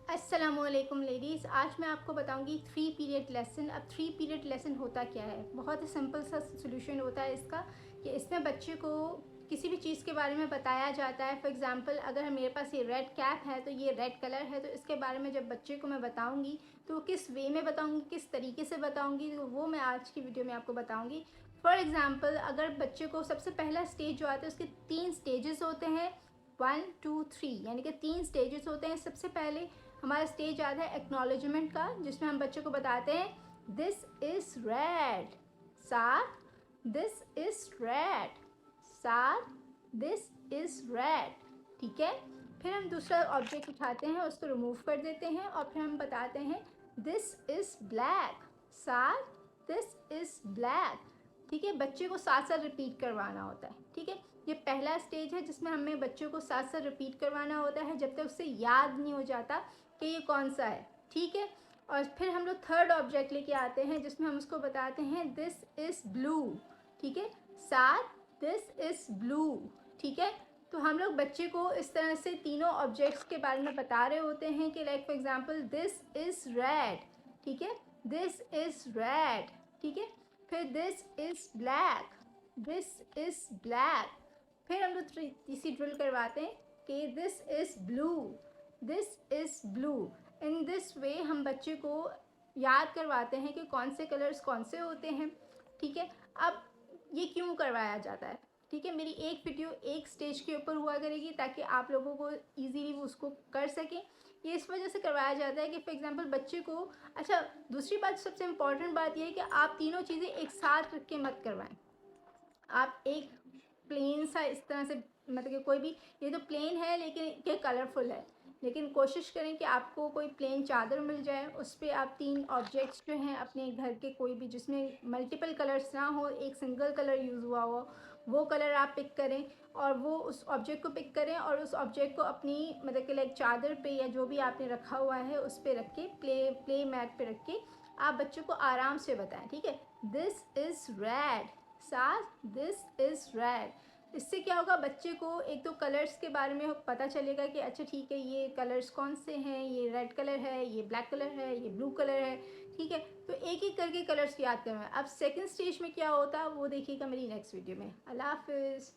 अस्सलामुअलैकुम लेडीज़, आज मैं आपको बताऊंगी 3 पीरियड लेसन। अब 3 पीरियड लेसन होता क्या है? बहुत ही सिंपल सा सोल्यूशन होता है इसका कि इसमें बच्चे को किसी भी चीज़ के बारे में बताया जाता है। फॉर एग्ज़ाम्पल, अगर मेरे पास ये रेड कैप है तो ये रेड कलर है, तो इसके बारे में जब बच्चे को मैं बताऊंगी तो वो किस वे में बताऊंगी, किस तरीके से बताऊंगी, तो वो मैं आज की वीडियो में आपको बताऊँगी। फॉर एग्ज़ाम्पल, अगर बच्चे को सबसे पहला स्टेज जो आता है उसके 3 स्टेजेस होते हैं, 1 2 3, यानी कि 3 स्टेजेस होते हैं। सबसे पहले हमारा स्टेज आता है एक्नॉलेजमेंट का, जिसमें हम बच्चों को बताते हैं दिस इज रेड, साथ दिस इज रेड, साथ दिस इज रेड। ठीक है, फिर हम दूसरा ऑब्जेक्ट उठाते हैं, उसको रिमूव कर देते हैं और फिर हम बताते हैं दिस इज ब्लैक, साथ दिस इज ब्लैक। ठीक है, बच्चे को साथ साथ रिपीट करवाना होता है। ठीक है, ये पहला स्टेज है जिसमें हमें बच्चों को साथ साथ रिपीट करवाना होता है जब तक उसे याद नहीं हो जाता कि ये कौन सा है। ठीक है, और फिर हम लोग थर्ड ऑब्जेक्ट लेके आते हैं जिसमें हम उसको बताते हैं दिस इज़ ब्लू। ठीक है, साथ दिस इज़ ब्लू। ठीक है, तो हम लोग बच्चे को इस तरह से तीनों ऑब्जेक्ट्स के बारे में बता रहे होते हैं कि like for example this is red. ठीक है, दिस इज़ रेड। ठीक है, फिर this is black, this is black. फिर हम लोग तीसरी ड्रिल करवाते हैं कि this is blue, this is blue. In this way हम बच्चे को याद करवाते हैं कि कौन से कलर्स कौन से होते हैं। ठीक है, अब ये क्यों करवाया जाता है? ठीक है, मेरी एक वीडियो एक स्टेज के ऊपर हुआ करेगी ताकि आप लोगों को ईजीली उसको कर सकें। ये इस वजह से करवाया जाता है कि फॉर एग्जांपल बच्चे को, अच्छा दूसरी बात, सबसे इम्पॉर्टेंट बात ये है कि आप तीनों चीज़ें एक साथ रख के मत करवाएं। आप एक प्लेन सा इस तरह से, मतलब कि कोई भी, ये तो प्लेन है लेकिन ये कलरफुल है, लेकिन कोशिश करें कि आपको कोई प्लेन चादर मिल जाए, उस पर आप 3 ऑब्जेक्ट्स जो हैं अपने घर के कोई भी जिसमें मल्टीपल कलर्स ना हो, एक सिंगल कलर यूज़ हुआ हो, वो कलर आप पिक करें और वो उस ऑब्जेक्ट को पिक करें और उस ऑब्जेक्ट को अपनी मतलब कि लाइक चादर पे या जो भी आपने रखा हुआ है उस पर रख के, प्ले मैट पे रख के आप बच्चों को आराम से बताएं। ठीक है, दिस इज़ रेड, साथ दिस इज़ रेड। इससे क्या होगा, बच्चे को एक तो कलर्स के बारे में पता चलेगा कि अच्छा ठीक है ये कलर्स कौन से हैं, ये रेड कलर है, ये ब्लैक कलर है, ये ब्लू कलर है। ठीक है, तो एक एक करके कलर्स याद करना है। अब सेकंड स्टेज में क्या होता है वो देखिएगा मेरी नेक्स्ट वीडियो में। अल्लाह हाफिज़।